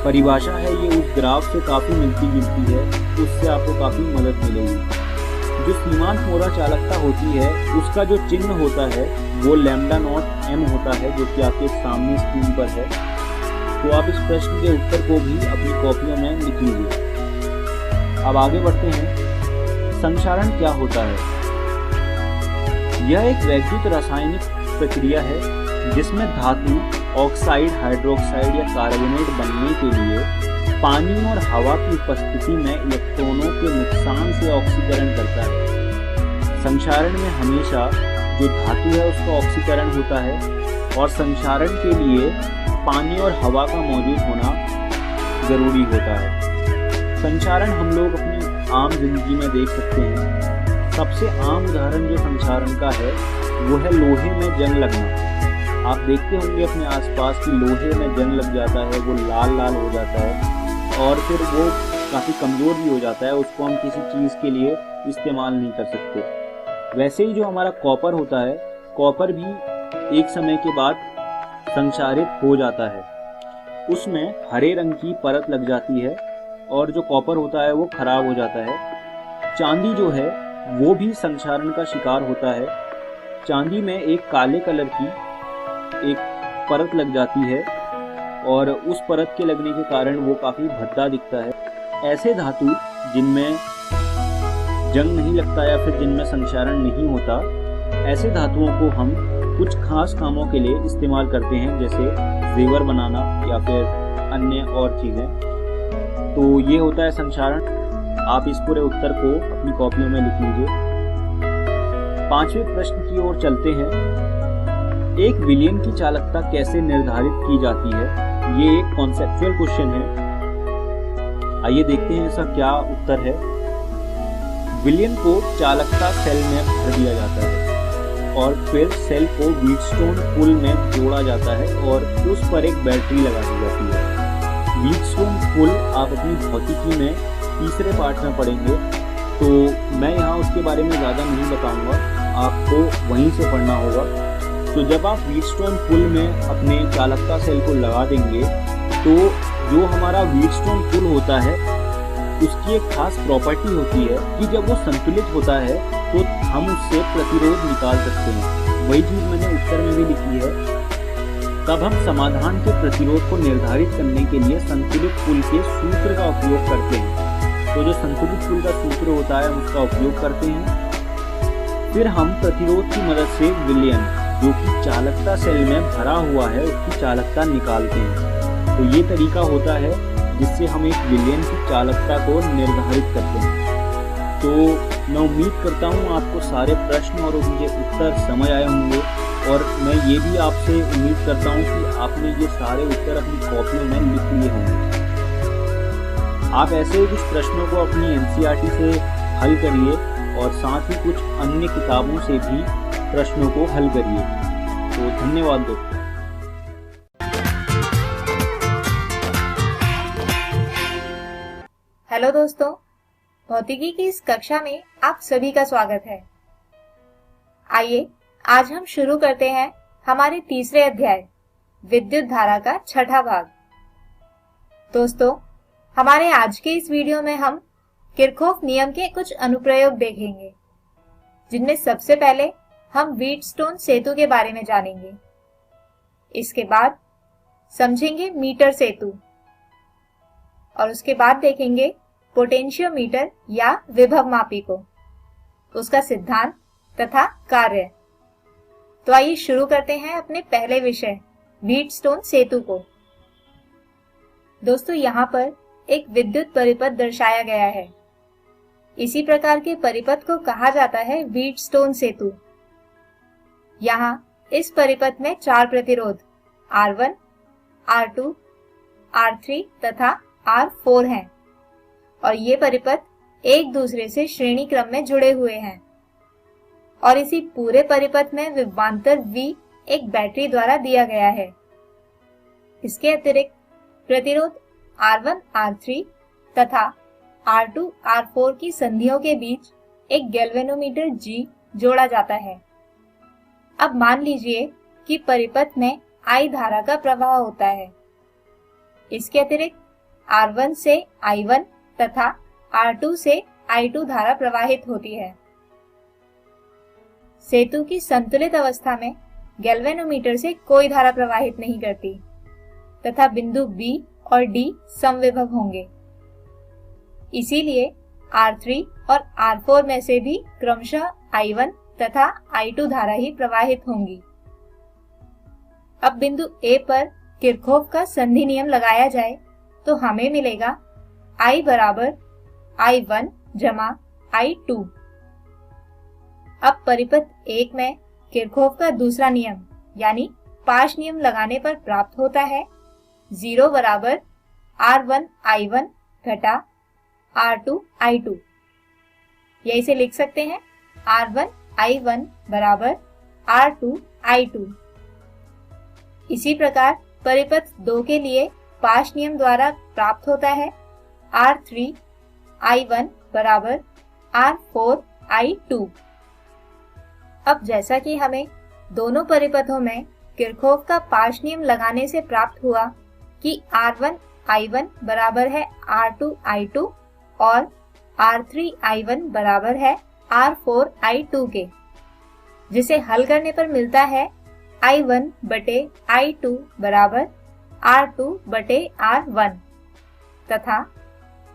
परिभाषा है ये उस ग्राफ से काफ़ी मिलती जुलती है, उससे आपको काफ़ी मदद मिलेगी। जो सीमांत मोलर चालकता होती है उसका जो चिन्ह होता है वो लैम्डा नॉट m होता है, जो कि आपके सामने स्क्रीन पर है। तो आप इस प्रश्न के उत्तर को भी अपनी कॉपियों में लिख लीजिए। अब आगे बढ़ते हैं। संक्षारण क्या होता है। यह एक वैद्युत रासायनिक प्रक्रिया है जिसमें धातु ऑक्साइड, हाइड्रोक्साइड या कार्बोनेट बनने के लिए पानी और हवा की उपस्थिति में इलेक्ट्रॉनों के नुकसान से ऑक्सीकरण करता है। संक्षारण में हमेशा जो धातु है उसका ऑक्सीकरण होता है और संक्षारण के लिए पानी और हवा का मौजूद होना जरूरी होता है। संक्षारण हम लोग अपनी आम जिंदगी में देख सकते हैं। सबसे आम उदाहरण जो संक्षारण का है वो है लोहे में जंग लगना। आप देखते होंगे अपने आसपास कि लोहे में जंग लग जाता है, वो लाल लाल हो जाता है और फिर वो काफ़ी कमज़ोर भी हो जाता है, उसको हम किसी चीज़ के लिए इस्तेमाल नहीं कर सकते। वैसे ही जो हमारा कॉपर होता है, कॉपर भी एक समय के बाद संक्षारित हो जाता है, उसमें हरे रंग की परत लग जाती है और जो कॉपर होता है वो खराब हो जाता है। चांदी जो है वो भी संक्षारण का शिकार होता है। चांदी में एक काले कलर की एक परत लग जाती है और उस परत के लगने के कारण वो काफ़ी भद्दा दिखता है। ऐसे धातु जिनमें जंग नहीं लगता या फिर जिनमें संक्षारण नहीं होता, ऐसे धातुओं को हम कुछ खास कामों के लिए इस्तेमाल करते हैं, जैसे जेवर बनाना या फिर अन्य और चीज़ें। तो ये होता है संक्षारण। आप इस पूरे उत्तर को अपनी कॉपियों में लिख लीजिए। पांचवें प्रश्न की ओर चलते हैं। एक विलयन की चालकता कैसे निर्धारित की जाती है। ये एक कॉन्सेप्चुअल क्वेश्चन है। आइए देखते हैं इसका क्या उत्तर है। विलयन को चालकता सेल में भर दिया जाता है और फिर सेल को व्हीटस्टोन पुल में जोड़ा जाता है और उस पर एक बैटरी लगा दी जाती है। व्हीटस्टोन पुल आप अपनी भौतिकी में तीसरे पार्ट में पढ़ेंगे, तो मैं यहाँ उसके बारे में ज़्यादा नहीं बताऊंगा, आपको वहीं से पढ़ना होगा। तो जब आप व्हीटस्टोन पुल में अपने चालकता सेल को लगा देंगे तो जो हमारा व्हीटस्टोन पुल होता है उसकी एक खास प्रॉपर्टी होती है कि जब वो संतुलित होता है तो हम उससे प्रतिरोध निकाल सकते हैं। वही चीज़ मैंने उत्तर में भी लिखी है। तब हम समाधान के प्रतिरोध को निर्धारित करने के लिए संतुलित पुल के सूत्र का उपयोग करते हैं। तो जो संतुलित पुल का सूत्र होता है उसका उपयोग करते हैं। फिर हम प्रतिरोध की मदद से विलयन, जो कि चालकता सेल में भरा हुआ है, उसकी चालकता निकालते हैं। तो ये तरीका होता है जिससे हम एक विलयन की चालकता को निर्धारित करते हैं। तो मैं उम्मीद करता हूँ आपको सारे प्रश्न और उनके उत्तर समझ आए होंगे, और मैं ये भी आपसे उम्मीद करता हूँ कि आपने ये सारे उत्तर अपनी कॉपियों में लिख लिए होंगे। आप ऐसे ही कुछ प्रश्नों को अपनी एनसीईआरटी से हल करिए और साथ ही कुछ अन्य किताबों से भी प्रश्नों को हल करिए। तो धन्यवाद दोस्तों। हेलो दोस्तों, भौतिकी की इस कक्षा में आप सभी का स्वागत है। आइए आज हम शुरू करते हैं हमारे तीसरे अध्याय विद्युत धारा का छठा भाग। दोस्तों, हमारे आज के इस वीडियो में हम किरचॉफ नियम के कुछ अनुप्रयोग देखेंगे, जिनमें सबसे पहले हम व्हीटस्टोन सेतु के बारे में जानेंगे। इसके बाद समझेंगे मीटर सेतु और उसके बाद देखेंगे पोटेंशियोमीटर या विभव मापी को, उसका सिद्धांत तथा कार्य। तो आइए शुरू करते हैं अपने पहले विषय व्हीटस्टोन सेतु को। दोस्तों, यहाँ पर एक विद्युत परिपथ दर्शाया गया है। इसी प्रकार के परिपथ को कहा जाता है व्हीटस्टोन सेतु। यहाँ इस परिपथ में 4 प्रतिरोध R1, R2, R3 तथा R4 हैं और ये परिपथ एक दूसरे से श्रेणी क्रम में जुड़े हुए हैं और इसी पूरे परिपथ में विभवांतर V एक बैटरी द्वारा दिया गया है। इसके अतिरिक्त प्रतिरोध R1, R3 तथा R2, R4 की संधियों के बीच एक गैल्वेनोमीटर G जोड़ा जाता है। अब मान लीजिए कि परिपथ में I धारा का प्रवाह होता है। इसके अतिरिक्त R1 से I1 तथा R2 से I2 धारा प्रवाहित होती है। सेतु की संतुलित अवस्था में गैल्वेनोमीटर से कोई धारा प्रवाहित नहीं करती तथा बिंदु B और D समविभव होंगे। इसीलिए R3 और R4 में से भी क्रमशः I1 तथा I2 धारा ही प्रवाहित होंगी। अब बिंदु A पर किरचॉफ का संधि नियम लगाया जाए तो हमें मिलेगा I बराबर I1 जमा I2। अब परिपथ 1 में किरचॉफ का दूसरा नियम यानी पाश नियम लगाने पर प्राप्त होता है 0 बराबर R1 I1 घटा R2 I2। या इसे लिख सकते हैं R1 I1 बराबर R2 I2। इसी प्रकार परिपथ 2 के लिए पाश नियम द्वारा प्राप्त होता है R3 I1 बराबर R4 I2। अब जैसा कि हमें दोनों परिपथों में किरचॉफ का पाश नियम लगाने से प्राप्त हुआ कि R1 I1 बराबर है R2 I2 और R3 I1 बराबर है R4 I2 के, जिसे हल करने पर मिलता है I1 बटे I2 बराबर R2 बटे R1 तथा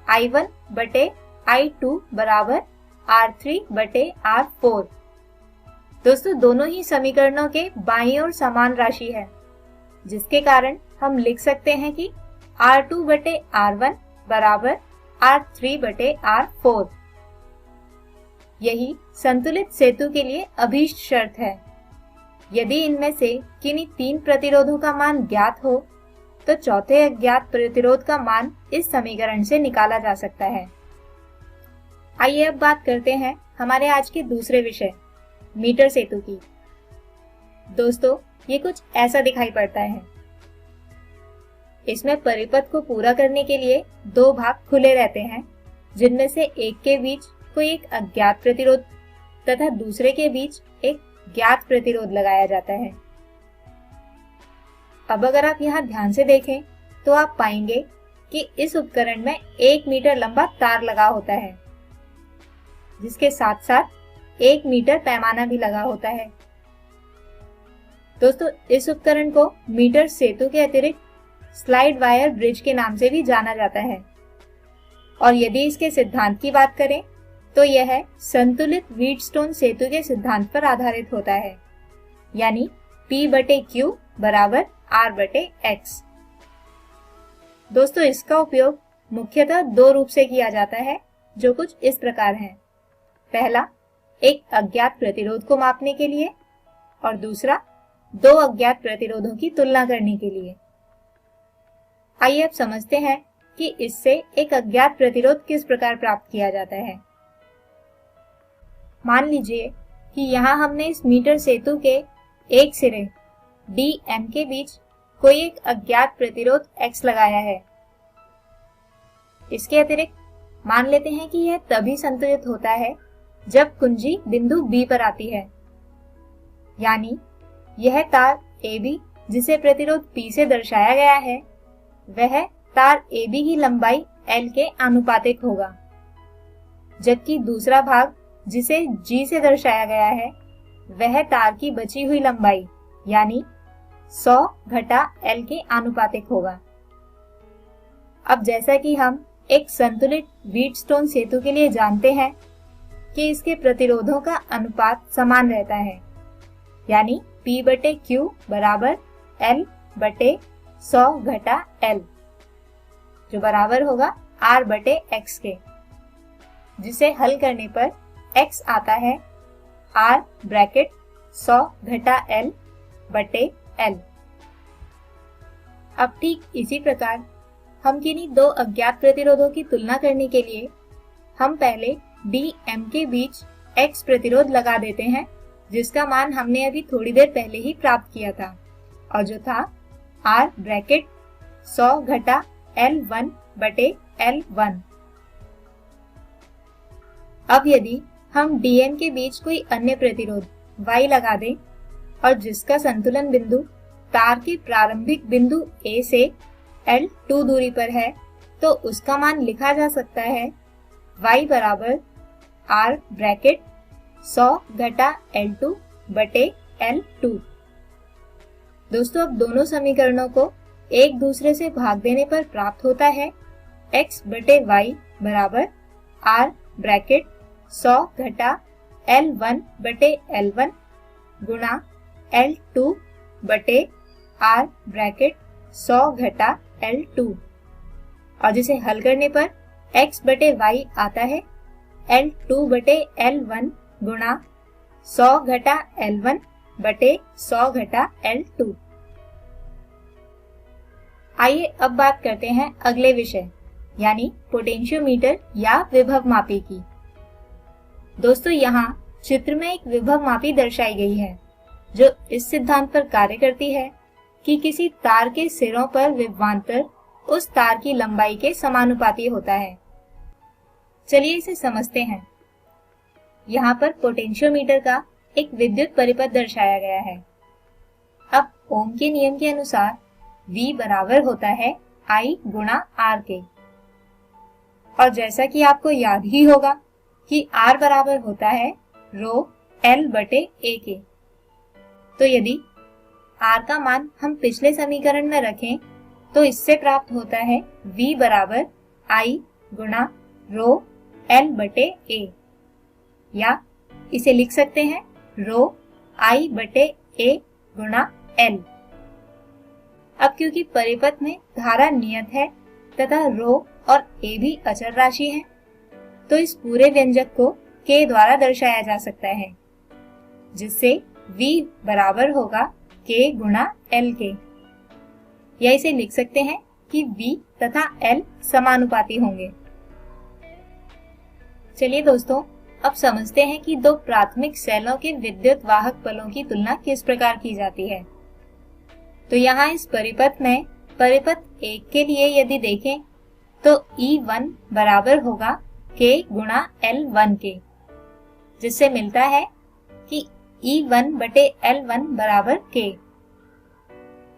I1 बटे I2 बराबर R3 बटे R4। दोस्तों, दोनों ही समीकरणों के बाईं ओर समान राशि है, जिसके कारण हम लिख सकते हैं कि R2 बटे R1 बराबर R3 बटे R4। यही संतुलित सेतु के लिए अभीष्ट शर्त है। यदि इनमें से किन्हीं 3 प्रतिरोधों का मान ज्ञात हो तो चौथे अज्ञात प्रतिरोध का मान इस समीकरण से निकाला जा सकता है। आइए अब बात करते हैं हमारे आज के दूसरे विषय मीटर सेतु की। दोस्तों, ये कुछ ऐसा दिखाई पड़ता है। इसमें परिपथ को पूरा करने के लिए दो भाग खुले रहते हैं, जिनमें से एक के बीच कोई एक अज्ञात प्रतिरोध तथा दूसरे के बीच एक ज्ञात प्रतिरोध लगाया जाता है। अब अगर आप यहाँ ध्यान से देखें तो आप पाएंगे कि इस उपकरण में 1 मीटर लंबा तार लगा होता है, जिसके साथ साथ 1 मीटर पैमाना भी लगा होता है। दोस्तों, इस उपकरण को मीटर सेतु के अतिरिक्त स्लाइड वायर ब्रिज के नाम से भी जाना जाता है। और यदि इसके सिद्धांत की बात करें तो यह संतुलित व्हीटस्टोन सेतु के सिद्धांत पर आधारित होता है, यानी P/Q बराबर R/X। दोस्तों, इसका उपयोग मुख्यतः दो रूप से किया जाता है, जो कुछ इस प्रकार हैं। पहला, एक अज्ञात प्रतिरोध को मापने के लिए, और दूसरा दो अज्ञात प्रतिरोधों की तुलना करने के लिए। आइए अब समझते हैं कि इससे एक अज्ञात प्रतिरोध किस प्रकार प्राप्त किया जाता है। मान लीजिए कि यहाँ हमने इस मीटर सेतु के एक सिरे DM के बीच कोई एक अज्ञात प्रतिरोध X लगाया है। इसके अतिरिक्त मान लेते हैं कि यह तभी संतुलित होता है जब कुंजी बिंदु B पर आती है, यानी यह तार AB जिसे प्रतिरोध P से दर्शाया गया है, वह तार AB की लंबाई L के आनुपातिक होगा, जबकि दूसरा भाग जिसे G से दर्शाया गया है, वह तार की बची हुई लंबाई यानी 100 घटा L के आनुपातिक होगा। अब जैसा कि हम एक संतुलित व्हीटस्टोन सेतु के लिए जानते हैं कि इसके प्रतिरोधों का अनुपात समान रहता है, यानी P/Q बराबर L/100 घटा L, जो बराबर होगा R/X के, जिसे हल करने पर X आता है R/100 घटा L/L। अब ठीक इसी प्रकार हम किन्हीं दो अज्ञात प्रतिरोधों की तुलना करने के लिए हम पहले DM के बीच X प्रतिरोध लगा देते हैं, जिसका मान हमने अभी थोड़ी देर पहले ही प्राप्त किया था, और जो था R/100 घटा L1/L1। अब यदि हम DM के बीच कोई अन्य प्रतिरोध Y लगा दें और जिसका संतुलन बिंदु तार के प्रारंभिक बिंदु A से L2 दूरी पर है, तो उसका मान लिखा जा सकता है Y बराबर R/100 घटा L2/L2। दोस्तों, अब दोनों समीकरणों को एक दूसरे से भाग देने पर प्राप्त होता है X/Y बराबर R/100 घटा L1/L1 गुणा L2/R/100 घटा L2, और जिसे हल करने पर X/Y आता है L2/L1 गुणा 100 घटा L1/100 घटा L2। आइए अब बात करते हैं अगले विषय यानी पोटेंशियोमीटर या विभव मापी की। दोस्तों, यहाँ चित्र में एक विभव मापी दर्शाई गई है, जो इस सिद्धांत पर कार्य करती है कि किसी तार के सिरों पर विभवांतर उस तार की लंबाई के समानुपाती होता है। चलिए इसे समझते हैं। यहाँ पर पोटेंशियोमीटर का एक विद्युत परिपथ दर्शाया गया है। अब ओम के नियम के अनुसार V बराबर होता है I गुणा R के, और जैसा कि आपको याद ही होगा कि R बराबर होता है रो L/A के, तो यदि R का मान हम पिछले समीकरण में रखें तो इससे प्राप्त होता है V बराबर I गुणा रो L/A, या इसे लिख सकते हैं रो I/A गुणा L। अब क्योंकि परिपथ में धारा नियत है तथा रो और A भी अचर राशि है, तो इस पूरे व्यंजक को K द्वारा दर्शाया जा सकता है, जिससे V बराबर होगा K गुणा L के। या इसे लिख सकते हैं कि V तथा L समानुपाती होंगे। चलिए दोस्तों, अब समझते हैं कि दो प्राथमिक सेलों के विद्युत वाहक बलों की तुलना किस प्रकार की जाती है। तो यहाँ इस परिपथ में परिपथ 1 के लिए यदि देखें तो E1 बराबर होगा K गुणा L1 के, जिससे मिलता है कि E1 बटे L1 बराबर K।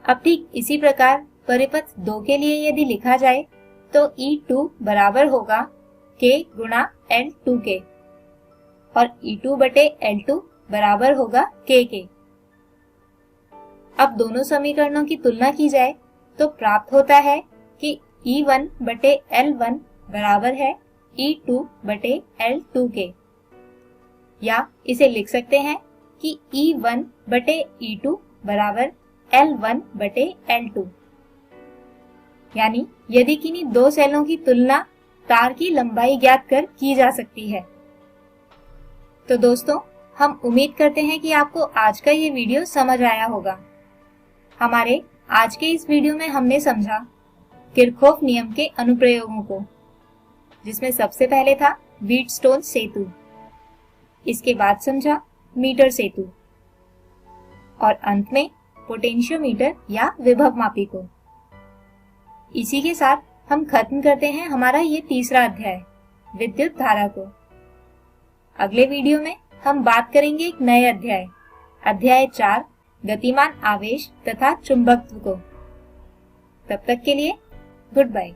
अब ठीक इसी प्रकार परिपथ 2 के लिए यदि लिखा जाए तो E2 बराबर होगा K गुणा L2 के और E2 बटे L2 बराबर होगा K के। अब दोनों समीकरणों की तुलना की जाए तो प्राप्त होता है कि E1 बटे L1 बराबर है E2 बटे L2 के, या इसे लिख सकते हैं कि E1 बटे E2 बराबर L1 बटे L2। यानी यदि किन्हीं दो सेलों की तुलना तार की लंबाई ज्ञात कर की जा सकती है। तो दोस्तों, हम उम्मीद करते हैं कि आपको आज का ये वीडियो समझ आया होगा। हमारे आज के इस वीडियो में हमने समझा किरचॉफ नियम के अनुप्रयोगों को, जिसमें सबसे पहले था व्हीटस्टोन सेतु, इसके बाद समझा मीटर सेतु और अंत में पोटेंशियोमीटर या विभव मापी को। इसी के साथ हम खत्म करते हैं हमारा ये तीसरा अध्याय विद्युत धारा को। अगले वीडियो में हम बात करेंगे एक नए अध्याय, अध्याय 4 गतिमान आवेश तथा चुंबकत्व को। तब तक के लिए good bye.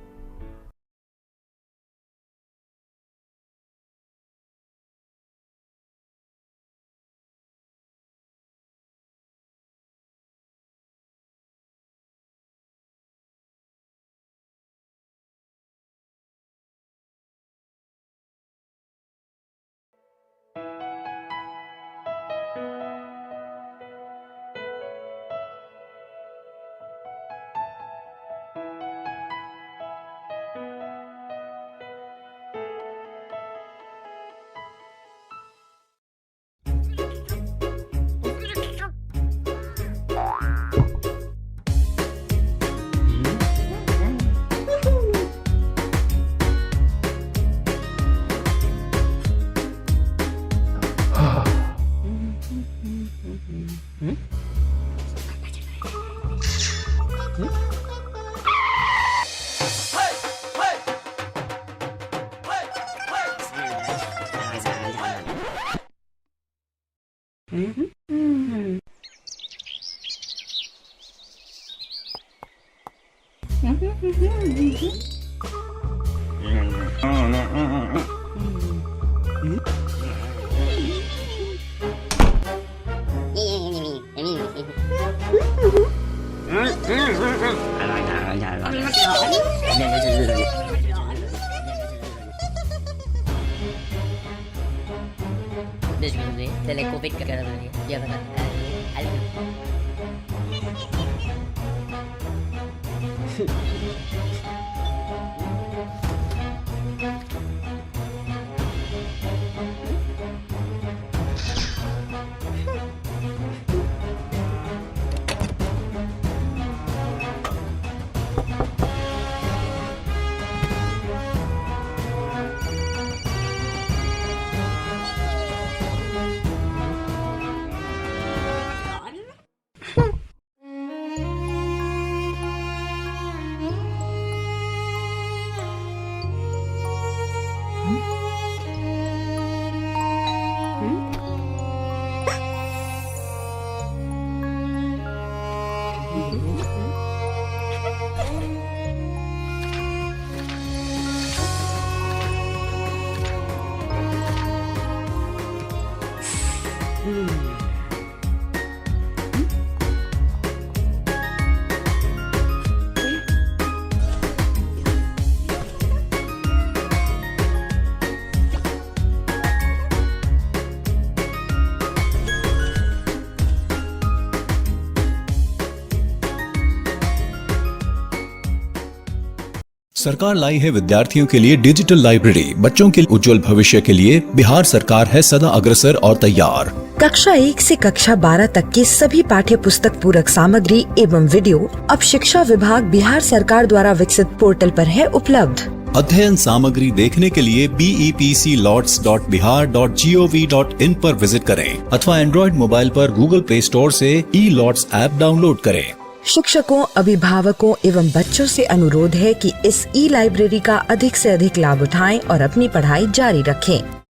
Dari COVID ke dalam ini dia kata सरकार लाई है विद्यार्थियों के लिए डिजिटल लाइब्रेरी। बच्चों के उज्जवल भविष्य के लिए बिहार सरकार है सदा अग्रसर और तैयार। कक्षा 1 से कक्षा 12 तक की सभी पाठ्य पुस्तक पूरक सामग्री एवं वीडियो अब शिक्षा विभाग बिहार सरकार द्वारा विकसित पोर्टल पर है उपलब्ध। अध्ययन सामग्री देखने के लिए BEPCLOTS.bihar.gov.in पर विजिट करें अथवा एंड्रॉइड मोबाइल पर गूगल प्ले स्टोर से E-LOTS ऐप डाउनलोड करें। शिक्षकों, अभिभावकों एवं बच्चों से अनुरोध है कि इस ई लाइब्रेरी का अधिक से अधिक लाभ उठाएं और अपनी पढ़ाई जारी रखें।